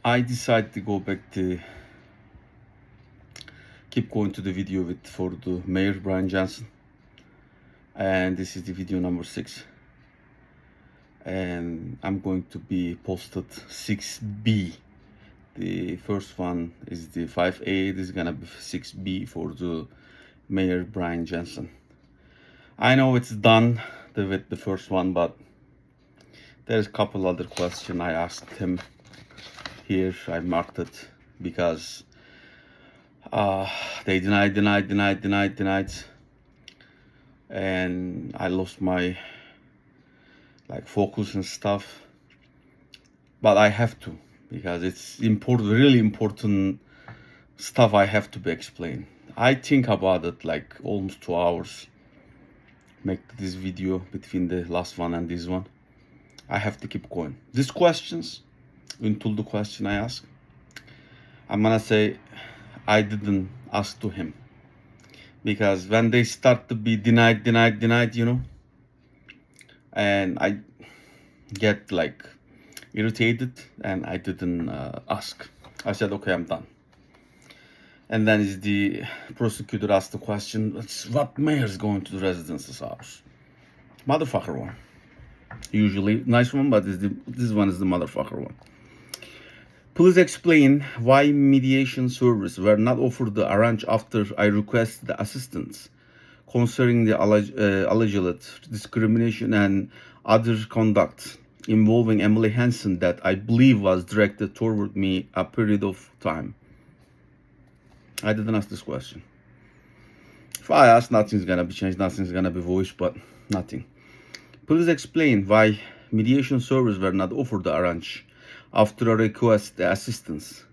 I decided to go back to keep going to the video for the Mayor Bryan Jensen, and this is the video number 6, and I'm going to be posted 6B. The first one is the 5A. This is gonna be 6B for the Mayor Bryan Jensen. I know it's done with the first one, but there's a couple other questions I asked him here. I marked it because they denied, and I lost my focus and stuff. But I have to, because it's important, really important stuff I have to be explained. I think about it like almost 2 hours, make this video between the last one and this one. I have to keep going. These questions, until the question I ask, I'm gonna say I didn't ask to him, because when they start to be denied, and I get irritated, and I didn't ask. I said, okay, I'm done. And then is the prosecutor asked the question, what mayor is going to the resident's house? Motherfucker one. Usually nice one, but this one is the motherfucker one. Please explain why mediation services were not offered the arrange after I requested the assistance concerning the alleged discrimination and other conduct involving Emily Hansen that I believe was directed toward me a period of time. I didn't ask this question. If I ask, nothing's gonna be changed, nothing's gonna be voiced, but nothing. Please explain why mediation services were not offered the arrange after a request the assistance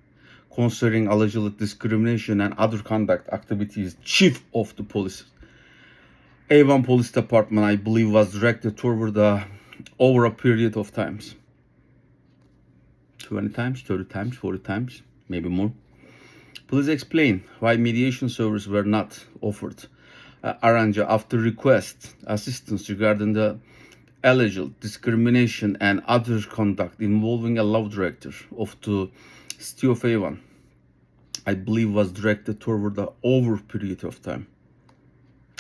concerning alleged discrimination and other conduct activities chief of the police Avon Police Department, I believe, was directed toward over a period of times. 20 times, 30 times, 40 times, maybe more. Please explain why mediation services were not offered arrange after request assistance regarding the alleged discrimination and other conduct involving a law director of the City of Avon, I believe was directed toward the over period of time.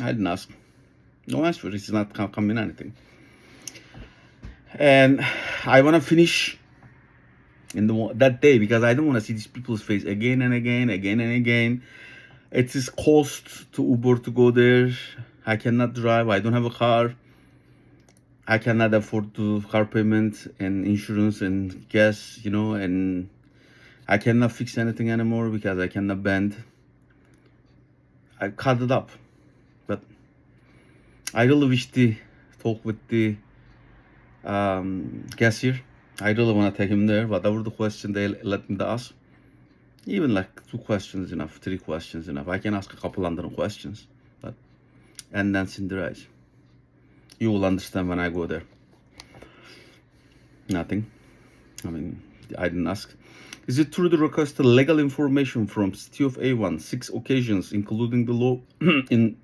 I didn't ask. No answer. It's not coming anything. And I want to finish in that day, because I don't want to see these people's face again and again. It is cost to Uber to go there. I cannot drive. I don't have a car. I cannot afford the car payment and insurance and gas, and I cannot fix anything anymore because I cannot bend. I cut it up. But I really wish to talk with the cashier. I really want to take him there. Whatever the question they let me ask, even 2 questions enough, 3 questions enough. I can ask a couple other questions, and then in the eyes. You will understand when I go there. Nothing. I didn't ask. Is it true the requested legal information from City of Avon 6 occasions, including the law in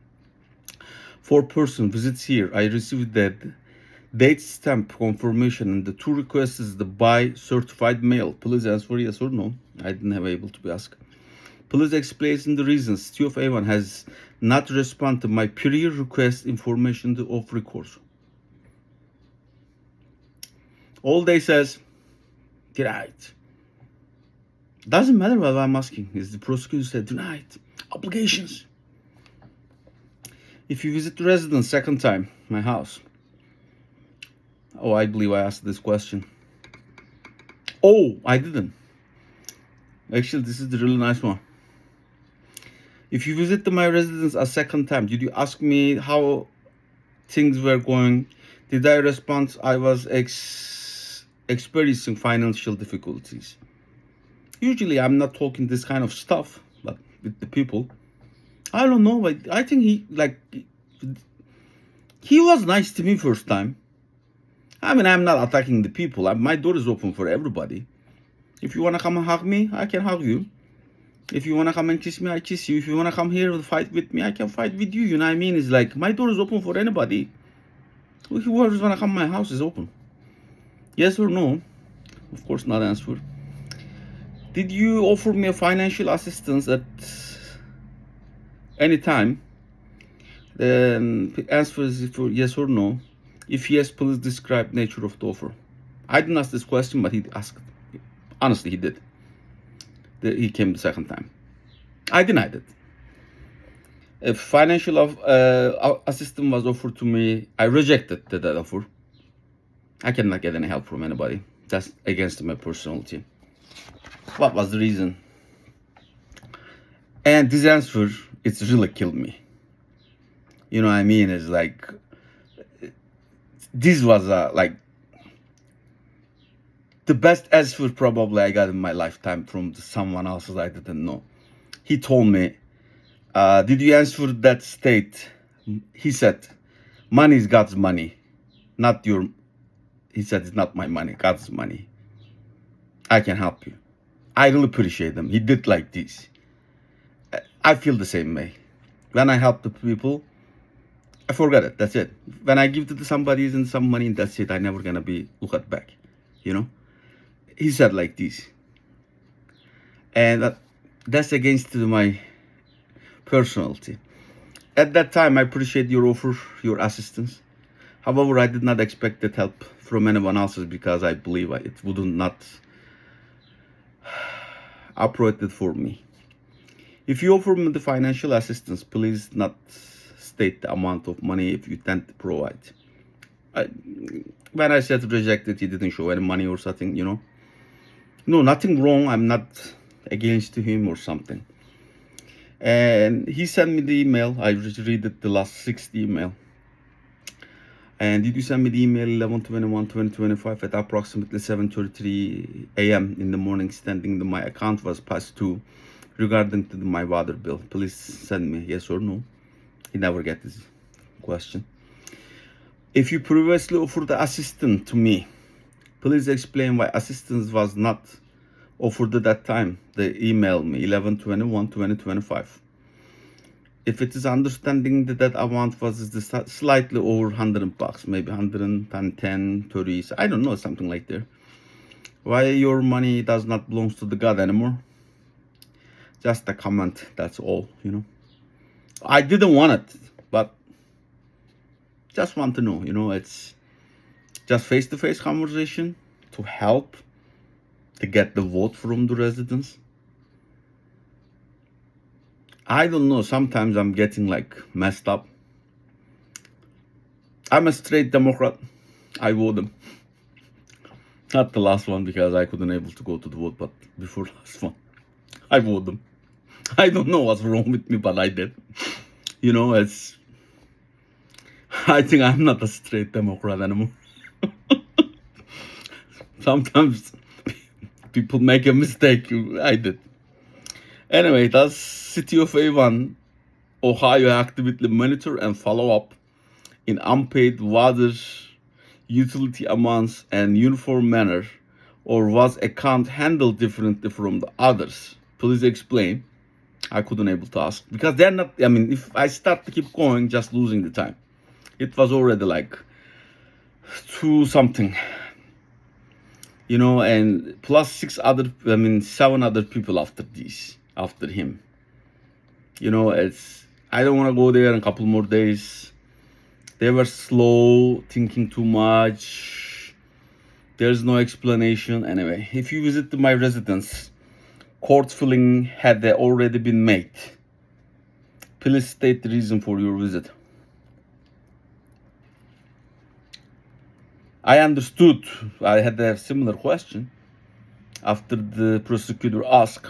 4-person visits here? I received that date stamp confirmation, and the 2 requests is the by certified mail. Please answer yes or no. I didn't have able to be asked. Please explain the reasons City of Avon has not responded to my prior request information of recourse. All they says, denied. Doesn't matter what I'm asking. Is the prosecutor said denied. Obligations. If you visit the residence second time, my house. Oh, I believe I asked this question. Oh, I didn't. Actually, this is the really nice one. If you visit my residence a second time, did you ask me how things were going? Did I respond? I was experiencing financial difficulties. Usually, I'm not talking this kind of stuff, but with the people, I don't know. I think he was nice to me first time. I'm not attacking the people. My door is open for everybody. If you wanna come and hug me, I can hug you. If you wanna come and kiss me, I kiss you. If you wanna come here and fight with me, I can fight with you. You know what I mean? It's my door is open for anybody. Whoever's wanna come, my house is open. Yes or no? Of course, not answer. Did you offer me a financial assistance at any time? Then the answer is for yes or no. If yes, please describe nature of the offer. I didn't ask this question, but he asked. Honestly, he did. He came the second time. I denied it. If financial assistance was offered to me, I rejected that offer. I cannot get any help from anybody. That's against my personality. What was the reason? And this answer, it's really killed me. You know what I mean? It's like, this was like the best answer probably I got in my lifetime from someone else I didn't know. He told me, did you answer that state? He said, money is God's money, not your. He said, it's not my money, God's money. I can help you. I really appreciate him. He did like this. I feel the same way. When I help the people, I forget it. That's it. When I give to somebody and some money, that's it. I never gonna be look at back. You know. He said like this, and that's against my personality. At that time, I appreciate your offer, your assistance. However, I did not expect that help from anyone else's because I believe it would not operate it for me. If you offer me the financial assistance, please not state the amount of money if you tend to provide. When I said rejected, he didn't show any money or something, you know. No, nothing wrong. I'm not against him or something. And he sent me the email. I read it, the last 60 email. And did you send me the email 11/21/2025 at approximately 7:33 a.m. in the morning, stating that my account was past due regarding to my water bill? Please send me yes or no. He never get this question. If you previously offered the assistance to me, please explain why assistance was not offered at that time. They emailed me 11/21/2025. If it is understanding that amount was slightly over $100, maybe 110, 30, I don't know, something like that. Why your money does not belong to the God anymore? Just a comment, that's all, you know. I didn't want it, but just want to know, you know, it's just face-to-face conversation to help to get the vote from the residents. I don't know, sometimes I'm getting like messed up. I'm a straight Democrat. I vote them. Not the last one because I couldn't able to go to the vote, but before last one, I vote them. I don't know what's wrong with me, but I did. You know, I think I'm not a straight Democrat anymore. Sometimes people make a mistake. I did. Anyway, does City of Avon, Ohio actively monitor and follow up in unpaid water utility amounts and uniform manner, or was account handled differently from the others? Please explain. I couldn't able to ask because they're not. I mean, if I start to keep going, just losing the time. It was already like 2 something, you know, and plus 7 other people after him. You know, I don't want to go there in a couple more days. They were slow, thinking too much. There's no explanation. Anyway, if you visit my residence, court filing had already been made. Please state the reason for your visit. I understood. I had a similar question after the prosecutor asked.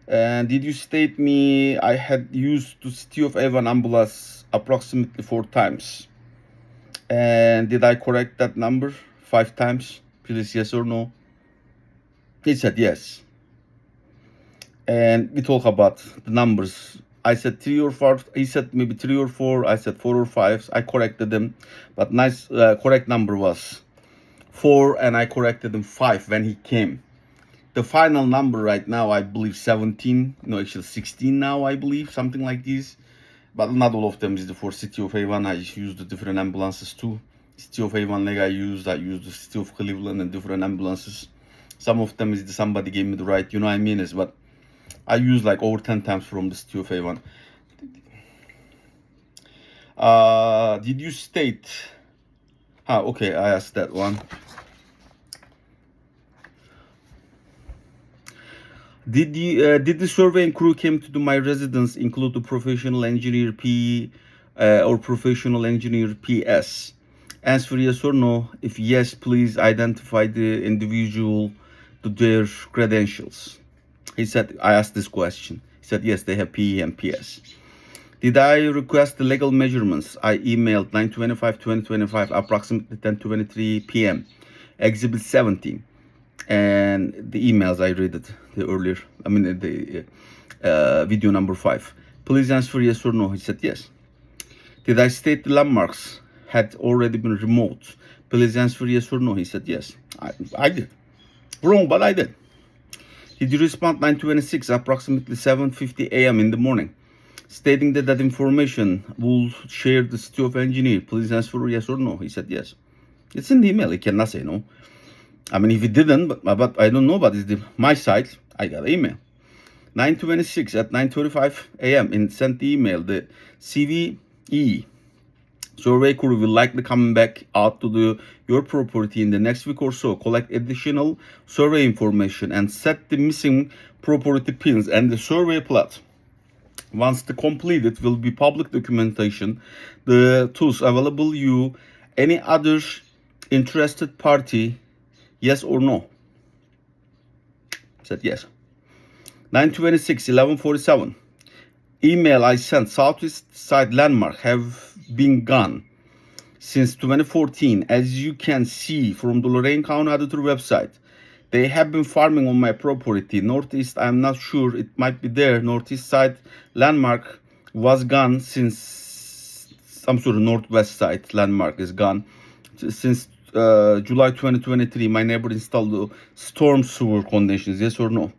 And did you state me I had used the City of Avon ambulance approximately 4 times? And did I correct that number 5 times? Please, yes or no? He said yes. And we talk about the numbers. I said 3 or 4. He said maybe 3 or 4. I said 4 or 5. I corrected them, but nice correct number was 4, and I corrected him 5 when he came. The final number right now, I believe 17. No, actually 16 now, I believe, something like this. but not all of them is for City of Avon. I used the different ambulances too. City of Avon like I used the City of Cleveland and different ambulances. Some of them is somebody gave me the right, you know what I mean, is but I use like over 10 times from the City of Avon. Did you state? Okay, I asked that one. Did the surveying crew came to my residence include the professional engineer P or professional engineer PS? Answer yes or no. If yes, please identify the individual to their credentials. He said, I asked this question. He said, yes, they have PE and PS. Did I request the legal measurements? I emailed 9/25/2025, approximately 10:23 p.m. Exhibit 17. And the emails I read it the earlier. I mean the video number 5. Please answer yes or no. He said yes. Did I state the landmarks had already been removed? Please answer yes or no. He said yes. I did. Wrong, but I did. Did you respond 9:26, approximately 7:50 a.m. in the morning, stating that information will share the City of Engineer? Please answer yes or no. He said yes. It's in the email. He cannot say no. I mean, if he didn't, but I don't know, but it's my side. I got an email. 9:26 at 9:35 a.m. and sent the email. The CVE survey crew will likely come back out to your property in the next week or so, collect additional survey information, and set the missing property pins and the survey plot. Once the completed will be public documentation. The tools available you, any other interested party. Yes or no? Said yes. 9:26, 11:47. Email I sent. Southeast side landmark have been gone since 2014. As you can see from the Lorain County Auditor website, they have been farming on my property. Northeast, I'm not sure. It might be there. Northeast side landmark was gone since. I'm sorry, northwest side landmark is gone since July 2023. My neighbor installed the storm sewer conditions. Yes or no?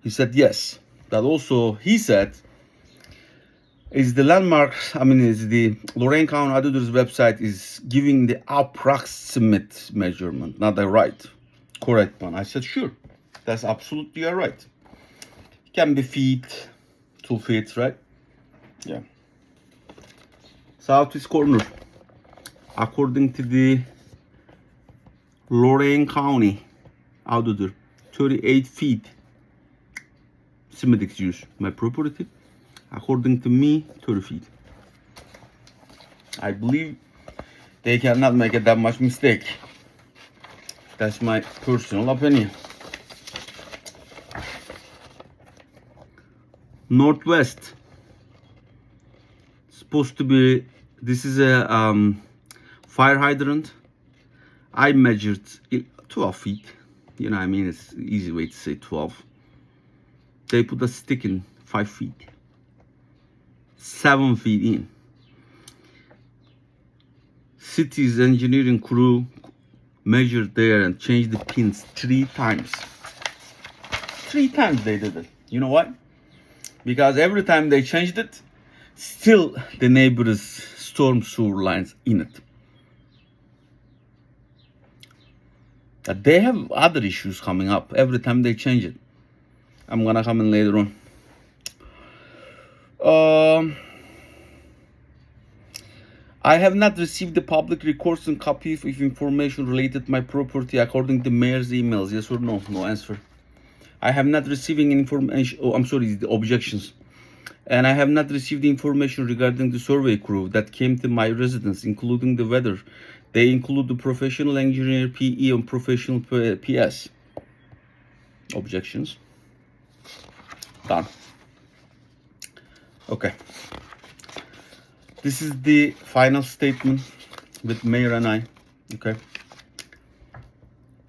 He said yes. That also, he said, is the landmark, I mean, is the Lorain County Auditor's website is giving the approximate measurement, not the right, correct one. I said, sure. That's absolutely right. It can be feet, 2 feet, right? Yeah. Southeast corner. According to the Lorain County Auditor, 38 feet. Symmetrics use my property. According to me, 30 feet. I believe they cannot make it that much mistake. That's my personal opinion. Northwest. Supposed to be, this is a fire hydrant. I measured 12 feet. You know what I mean? It's an easy way to say 12. They put a stick in 5 feet. 7 feet in. City's engineering crew measured there and changed the pins 3 times. 3 times they did it. You know what? Because every time they changed it, still the neighbor's storm sewer lines in it. They have other issues coming up every time they change it. I'm gonna come in later on. I have not received the public records and copy of information related to my property according to mayor's emails. Yes or no? No answer. I have not receiving information. Oh, I'm sorry, the objections. And I have not received the information regarding the survey crew that came to my residence, including the weather. They include the professional engineer PE and professional PS. Objections. Done. Okay. This is the final statement with mayor and I. Okay.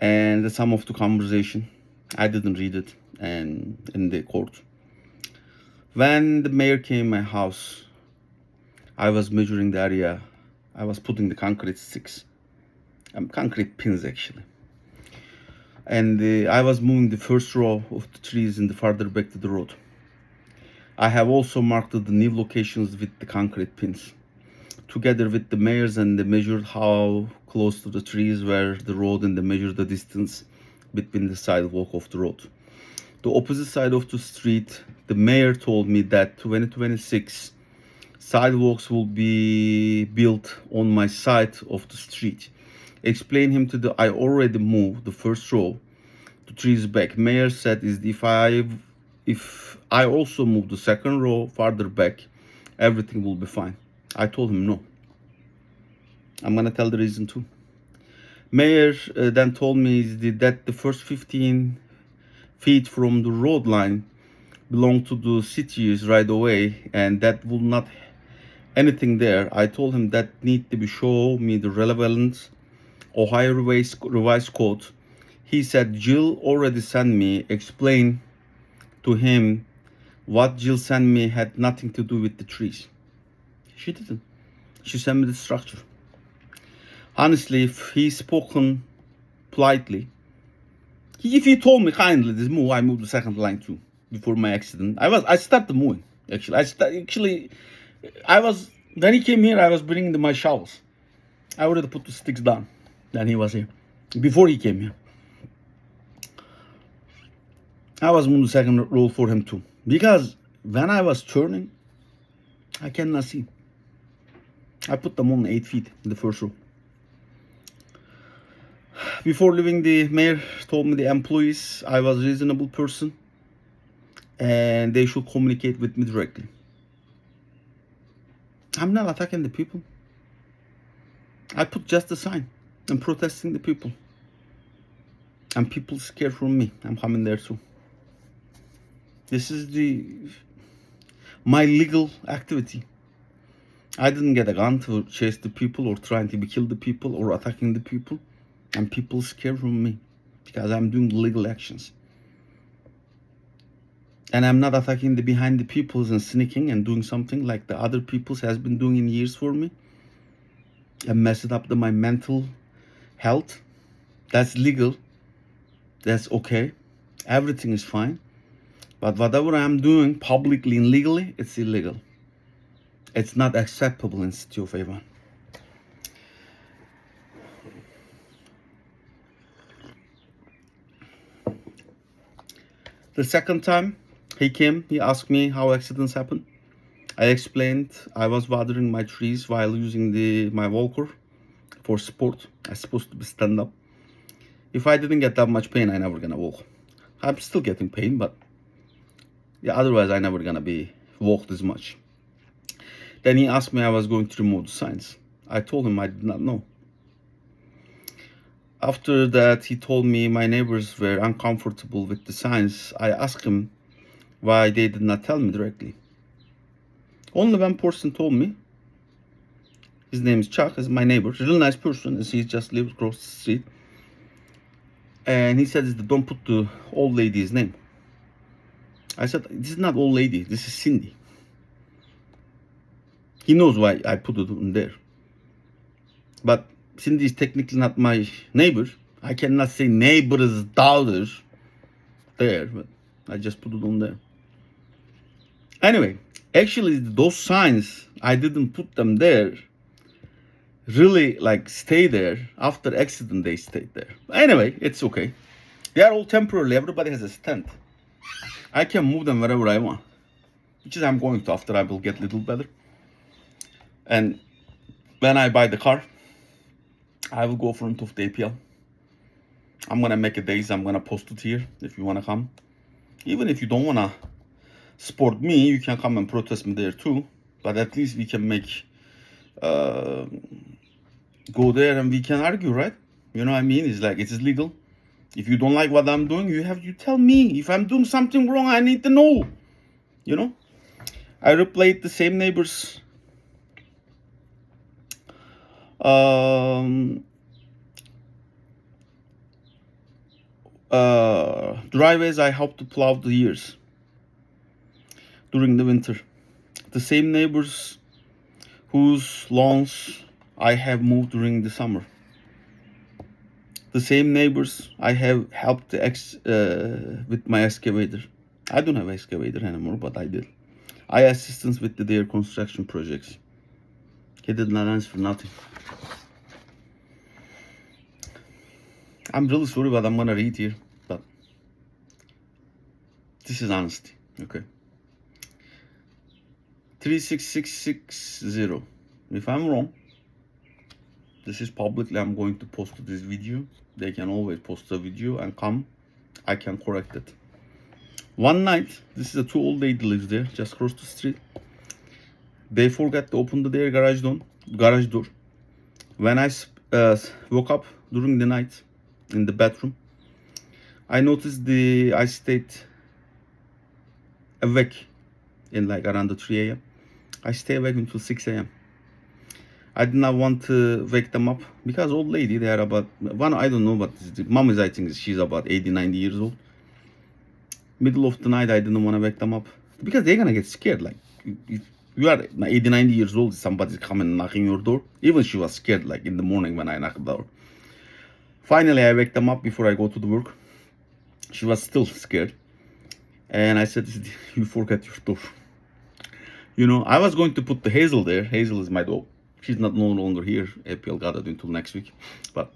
And the sum of the conversation. I didn't read it and in the court. When the mayor came to my house, I was measuring the area. I was putting the concrete sticks. Concrete pins actually. And I was moving the first row of the trees in the farther back to the road. I have also marked the new locations with the concrete pins. Together with the mayors, and they measured how close to the trees were the road, and they measured the distance between the sidewalk of the road. The opposite side of the street, the mayor told me that 2026 sidewalks will be built on my side of the street. Explain him to the I already moved the first row, the trees back. Mayor said is if I also move the second row farther back, everything will be fine. I told him no. I'm gonna tell the reason too. Mayor then told me that the first 15 feet from the road line belong to the cities right away, and that will not anything there. I told him that need to be show me the relevant Ohio revised code. He said Jill already sent me. Explain to him what Jill sent me had nothing to do with the trees. She didn't. She sent me the structure. Honestly, if he spoken politely, if he told me kindly this move, I moved the second line too before my accident. I started moving actually. When he came here, I was bringing my shovels. I already put the sticks down. Then he was here before he came here. I was moving the second row for him too, because when I was turning, I cannot see. I put them on 8 feet in the first row. Before leaving, the mayor told me the employees I was a reasonable person and they should communicate with me directly. I'm not attacking the people. I put just a sign. I'm protesting the people. And people scared from me. I'm coming there too. This is my legal activity. I didn't get a gun to chase the people or trying to kill the people or attacking the people. And people scared from me because I'm doing legal actions. And I'm not attacking the behind the peoples and sneaking and doing something like the other peoples has been doing in years for me. And messing up my mental health. That's legal. That's okay. Everything is fine. But whatever I'm doing publicly and legally, it's illegal. It's not acceptable in City of Avon. The second time he came, he asked me how accidents happen. I explained I was watering my trees while using my walker for sport. I'm supposed to be stand up. If I didn't get that much pain, I never gonna walk. I'm still getting pain, but yeah, otherwise I never gonna be walked as much. Then he asked me I was going to remove the signs. I told him I did not know. After that, he told me my neighbors were uncomfortable with the signs. I asked him why they did not tell me directly. Only one person told me. His name is Chuck, is my neighbor. He's a really nice person, he just lives across the street. And he said, don't put the old lady's name. I said, this is not old lady, this is Cindy. He knows why I put it in there. But Cindy is technically not my neighbor. I cannot say neighbor's daughter there, but I just put it on there. Anyway, actually those signs, I didn't put them there. Really stay there. After accident they stayed there. Anyway, it's okay. They are all temporarily. Everybody has a stand. I can move them wherever I want. Which is I'm going to after I will get a little better. And when I buy the car, I will go front of the APL. I'm gonna make a days. I'm gonna post it here if you wanna come. Even if you don't wanna support me, you can come and protest me there too. But at least we can make go there and we can argue, right? You know what I mean? It's it is legal. If you don't like what I'm doing, you tell me. If I'm doing something wrong, I need to know. You know? I replayed the same neighbors. Driveways I helped to plow the years during the winter. The same neighbors whose lawns I have moved during the summer. The same neighbors I have helped with my excavator. I don't have excavator anymore, but I did. I assistance with their construction projects. He did not answer for nothing. I'm really sorry, but I'm gonna read here. But this is honesty, okay? 36660. If I'm wrong, this is publicly. I'm going to post this video. They can always post a video and come. I can correct it. One night, this is a two old lady lives there, just across the street. They forgot to open their garage door. When I woke up during the night in the bathroom, I noticed I stayed awake in like around 3 a.m. I stayed awake until 6 a.m. I did not want to wake them up because old lady, they are about one, I don't know, but the mom is, I think she's about 80, 90 years old. Middle of the night, I didn't want to wake them up because they're gonna get scared. Like if you are 80, 90 years old, somebody's coming knocking your door. Even she was scared like in the morning when I knocked the door. Finally, I wake them up before I go to the work. She was still scared. And I said, you forgot your door. You know, I was going to put the Hazel there. Hazel is my dog. She's no longer here. APL got it until next week. But,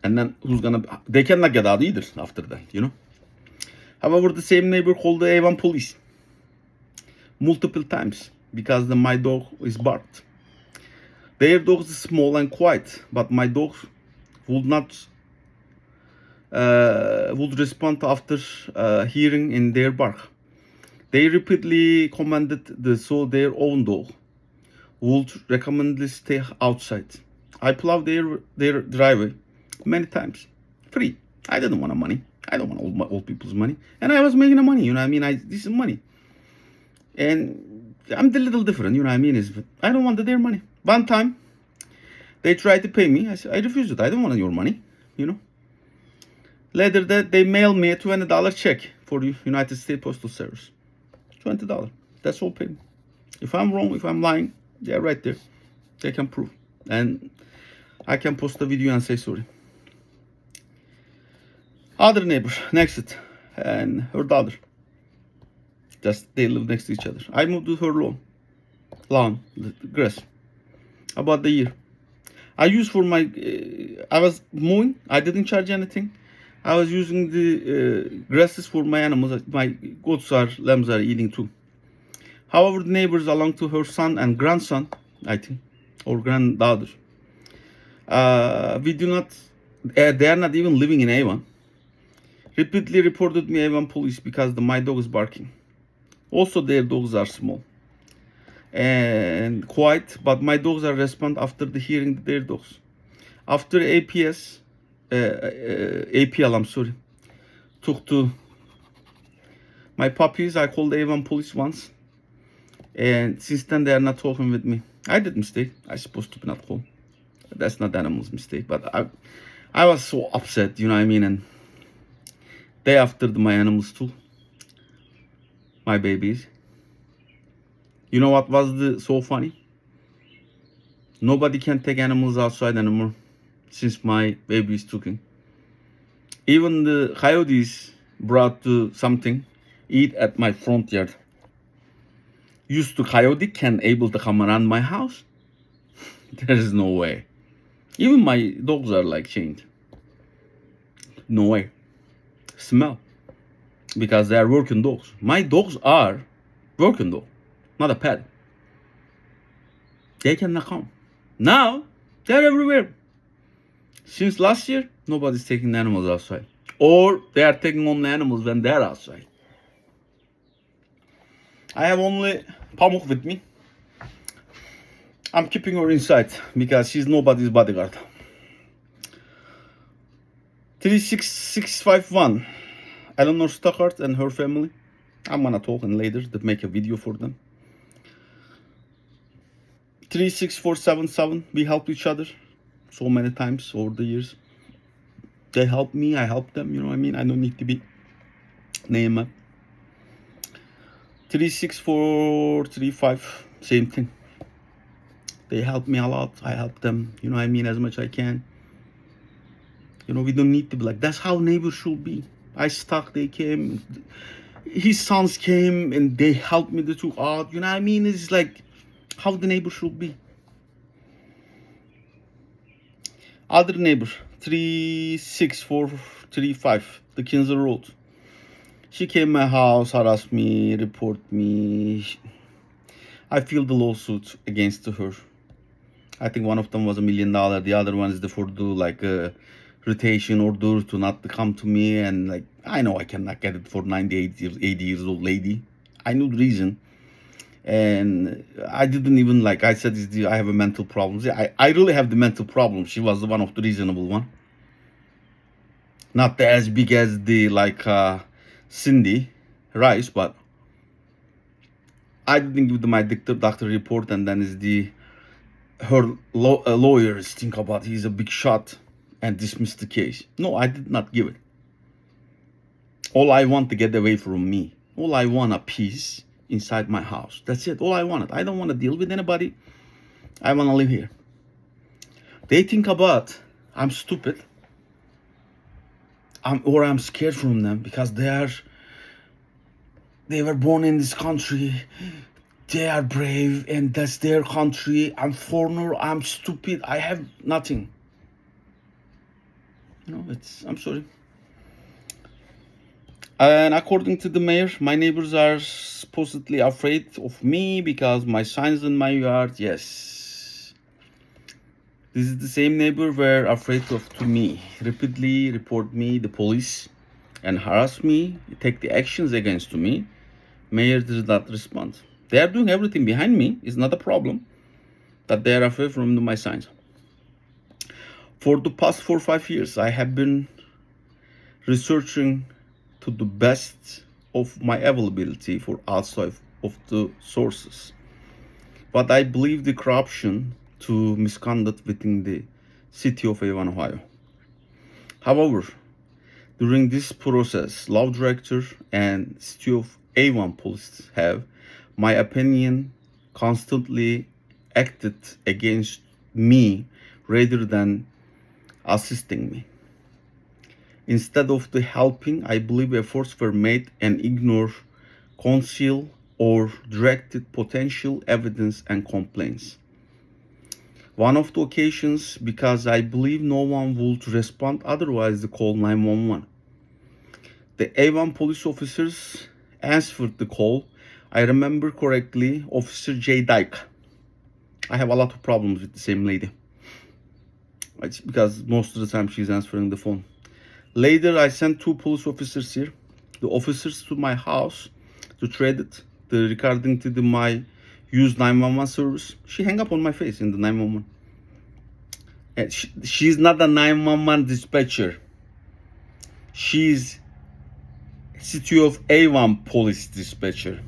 and then they cannot get out either after that, you know. However, the same neighbor called the Avon police multiple times because my dog is barked. Their dog is small and quiet, but my dog would not would respond after hearing in their bark. They repeatedly commanded their own dog would recommend stay outside. I plowed their driveway many times, free. I didn't want money. I don't want old people's money, and I was making the money. You know what I mean? This is money, and I'm a little different. You know what I mean? I don't want their money. One time, they tried to pay me. I refused it. I don't want your money. You know. Later that they mailed me a $20 check for the United States Postal Service. $20. That's all paid. If I'm wrong, if I'm lying, they're right there. They can prove. And I can post a video and say sorry. Other neighbor, next it, and her daughter. Just they live next to each other. I moved to her lawn, the grass, about the year. I used for my, I was mowing. I didn't charge anything. I was using the grasses for my animals. My goats lambs are eating too. However, the neighbors along to her son and grandson, I think, or granddaughter, we do not, they are not even living in Avon. Repeatedly reported me Avon police because my dog is barking. Also, their dogs are small and quiet, but my dogs are respond after the hearing their dogs. After APL, I'm sorry, took to my puppies, I called Avon police once, and since then they are not talking with me. I did mistake. I supposed to not call. That's not animal's mistake, but I was so upset, you know what I mean, and they after my animals too, my babies. You know what was so funny? Nobody can take animals outside anymore since my baby is taken. Even the coyotes brought something eat at my front yard. Used to coyote can able to come around my house. There is no way. Even my dogs are like chained. No way. Smell. Because they are working dogs. My dogs are working dogs, not a pet. They cannot come. Now, they're everywhere. Since last year, nobody's taking animals outside. Or they are taking only animals when they're outside. I have only Pamuk with me. I'm keeping her inside because she's nobody's bodyguard. 36651. Eleanor Stockard and her family. I'm gonna talk in later to make a video for them. 36477. We helped each other so many times over the years. They helped me, I helped them, you know what I mean? I don't need to be name up. 36435, same thing. They helped me a lot. I helped them, you know what I mean, as much as I can. You know, we don't need to be like, that's how neighbors should be. I stuck, they came. his sons came and they helped me to took out. You know what I mean? It's like how the neighbor should be. Other neighbor, 36435, the Kinzer Road. She came my house, harassed me, report me. I filed the lawsuit against her. I think one of them was $1 million. The other one is for do like a rotation order to not come to me. And like, I know I cannot get it for 98 years, 80 years old lady. I knew the reason. And I didn't even like, I said, I have a mental problem. I really have the mental problem. She was the one of the reasonable one. Not as big as the like Cindy Rice, but I didn't give my doctor report, and then is her lawyers think about he's a big shot and dismiss the case. No, I did not give it. All I want to get away from me. All I want a peace inside my house. That's it. All I wanted. I don't want to deal with anybody. I want to live here. They think about I'm stupid. I'm scared from them because they were born in this country. They are brave and that's their country. I'm foreigner. I'm stupid. I have nothing. I'm sorry. And according to the mayor, my neighbors are supposedly afraid of me because my signs in my yard. Yes. This is the same neighbor were afraid to me, repeatedly report me, the police, and harass me, take the actions against me. Mayor does not respond. They are doing everything behind me. It's not a problem that they are afraid from my signs. For the past 4 or 5 years, I have been researching to the best of my availability for outside of the sources. But I believe the corruption to misconduct within the City of Avon, Ohio. However, during this process, law director and City of Avon police have, my opinion, constantly acted against me rather than assisting me. Instead of the helping, I believe efforts were made and ignore, conceal, or directed potential evidence and complaints. One of the occasions, because I believe no one would respond otherwise, they called 911. The Avon police officers answered the call. I remember correctly, Officer J. Dyke. I have a lot of problems with the same lady. It's because most of the time she's answering the phone. Later, I sent 2 police officers here. The officers to my house to trade it. Regarding to my used 911 service. She hung up on my face in the 911. And she's not a 911 dispatcher. She's City of Avon police dispatcher.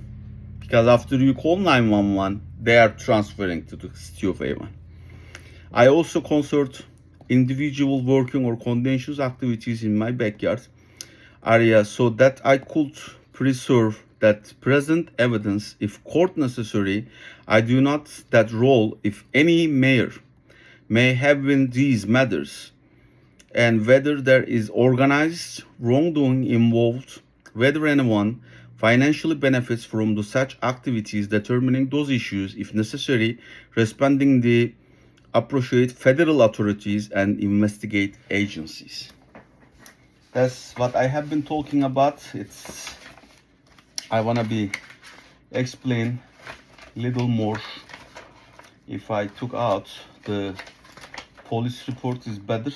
Because after you call 911, they are transferring to the City of Avon. I also consult individual working or contentious activities in my backyard area so that I could preserve that present evidence if court necessary. I do not that role if any mayor may have in these matters and whether there is organized wrongdoing involved, whether anyone financially benefits from such activities, determining those issues if necessary, responding the appropriate federal authorities and investigate agencies. That's what I have been talking about. I wanna explain a little more. If I took out the police report is better.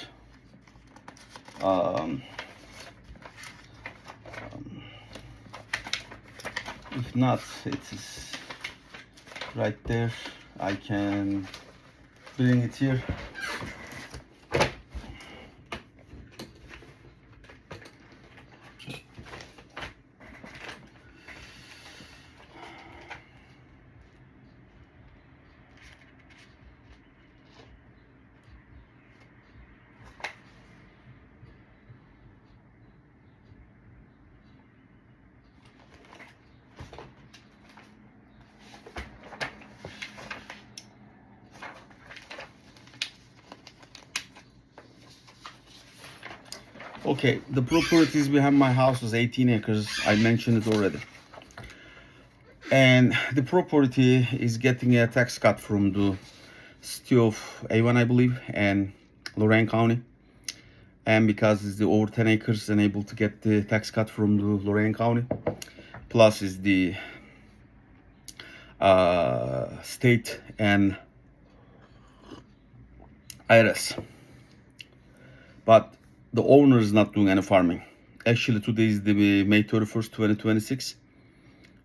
If not, it is right there. I can bring it here. Okay, the properties behind my house was 18 acres. I mentioned it already. And the property is getting a tax cut from the City of Avon, I believe, and Lorain County. And because it's the over 10 acres and able to get the tax cut from the Lorain County, plus is the state and IRS. But the owner is not doing any farming. Actually, today is the May 31st, 2026.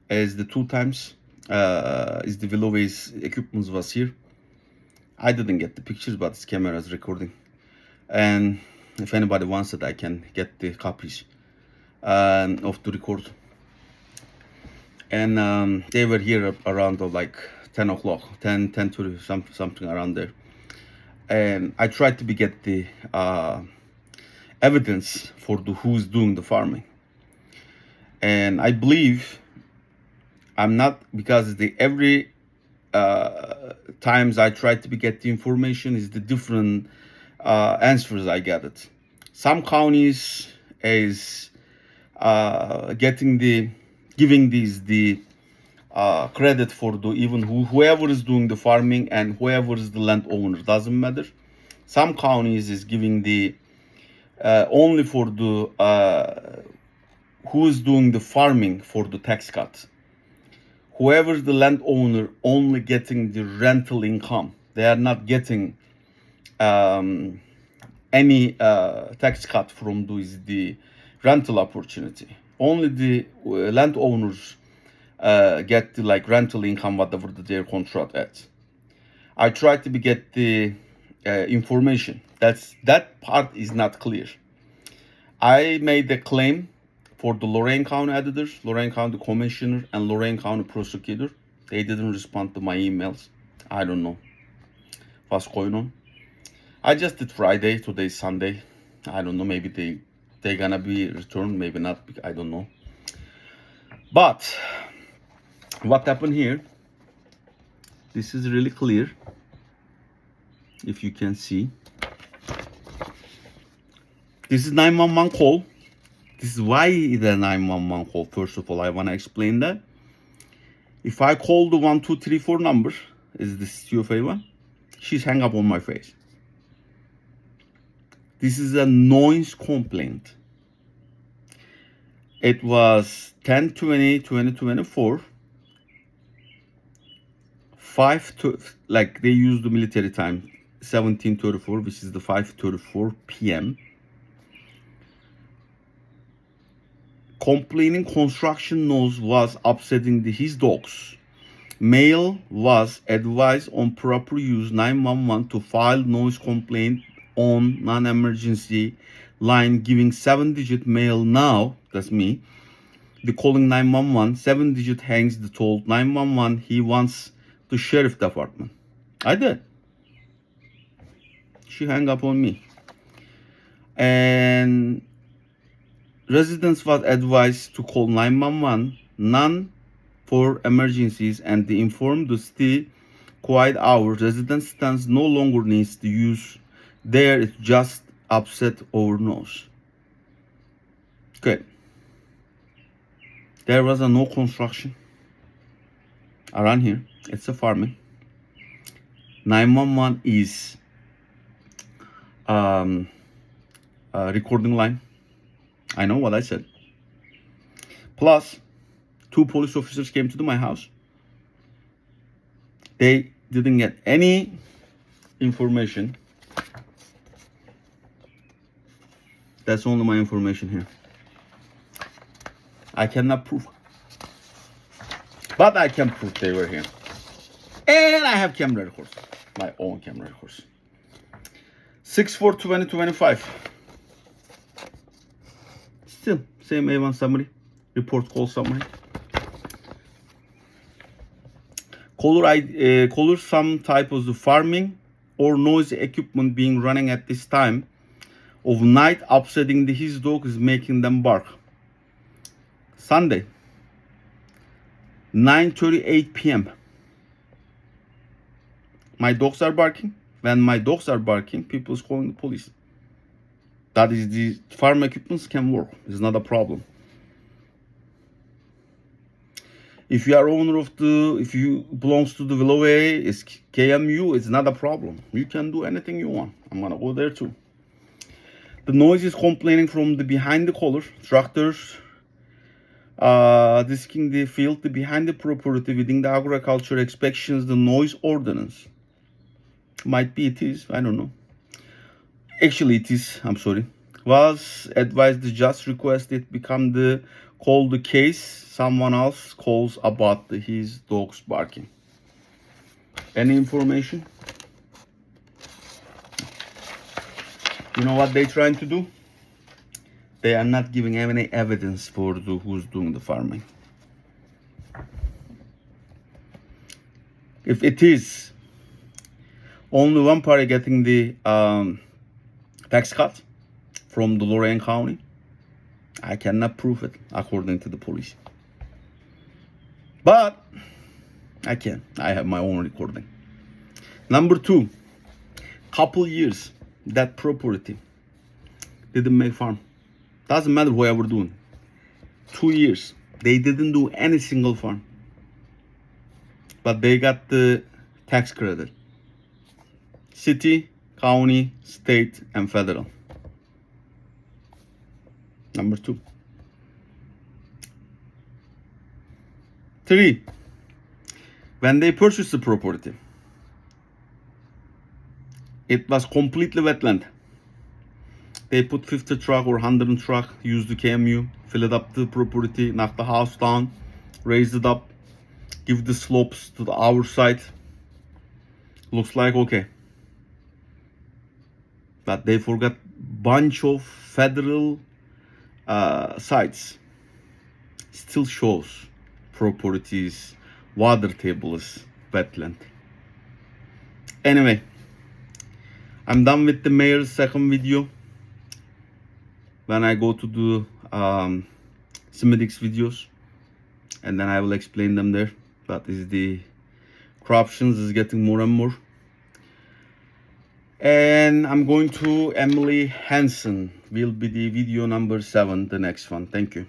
As the two times is the Willoway's equipment was here. I didn't get the pictures, but this camera is recording. And if anybody wants it, I can get the copies of the record. And they were here around like 10 o'clock, 10:30, something around there. And I tried to get the evidence for who's doing the farming. And I believe I'm not, because every times I tried to get the information is the different answers I get it. Some counties is giving these the credit for the even whoever is doing the farming and whoever is the landowner, doesn't matter. Some counties is giving the only for the who is doing the farming for the tax cut. Whoever is the landowner only getting the rental income. They are not getting any tax cut from the rental opportunity. Only the landowners get the like rental income, whatever their contract at. I tried to get the information. That part is not clear. I made a claim for the Lorain County editors, Lorain County commissioner, and Lorain County prosecutor. They didn't respond to my emails. I don't know what's going on. I just did Friday. Today's Sunday. I don't know. Maybe they gonna be returned. Maybe not. I don't know. But what happened here? This is really clear. If you can see, this is 911 call. This is why the 911 call. First of all, I want to explain that. If I call the 1234 number, is the City of Avon, she's hang up on my face. This is a noise complaint. It was 10/20/2024. 5 they use the military time, 17:34, which is the 5:34 p.m. Complaining construction noise was upsetting his dogs. Male was advised on proper use 911 to file noise complaint on non-emergency line, giving 7-digit male now, that's me, the calling 911, 7-digit hangs the told 911 he wants the sheriff department. I did. She hung up on me. And residents was advised to call 911, none for emergencies, and they informed the city quiet hour. Residents stands no longer needs to use there. It's just upset over noise. Good. There was no construction around here. It's a farming. 911 is recording line. I know what I said. Plus, 2 police officers came to my house. They didn't get any information. That's only my information here. I cannot prove. But I can prove they were here. And I have camera records. My own camera records. 6/4/2025. Still, same Avon summary. Report call summary. Caller some type of farming or noisy equipment being running at this time of night, upsetting his dog is making them bark. Sunday, 9:38 p.m. My dogs are barking. When my dogs are barking, people is calling the police. That is, the farm equipments can work. It's not a problem. If you are owner of if you belongs to the Willow A, it's KMU, it's not a problem. You can do anything you want. I'm gonna go there too. The noise is complaining from the behind the collar tractors, disking the field, the behind the property within the agriculture inspections, the noise ordinance. Might be it is, I don't know. Actually it is, I'm sorry. Was advised the just request it become the call the case someone else calls about his dog's barking. Any information? You know what they're trying to do? They are not giving any evidence for who's doing the farming. If it is only one party getting the tax cut from the Lorain County, I cannot prove it according to the police. But I can. I have my own recording. Number 2, couple years that property didn't make farm. Doesn't matter what we're doing. 2 years they didn't do any single farm, but they got the tax credit. City, county, state, and federal. Number 2. 3, when they purchased the property, it was completely wetland. They put 50 truck or 100 truck, use the KMU, fill it up the property, knock the house down, raise it up, give the slopes to the our side. Looks like okay. But they forgot bunch of federal sites. Still shows properties, water tables, wetland. Anyway, I'm done with the mayor's second video. When I go to do Simedix videos, and then I will explain them there. But is the corruptions is getting more and more. And I'm going to Emily Hansen will be the video number 7, the next one. Thank you.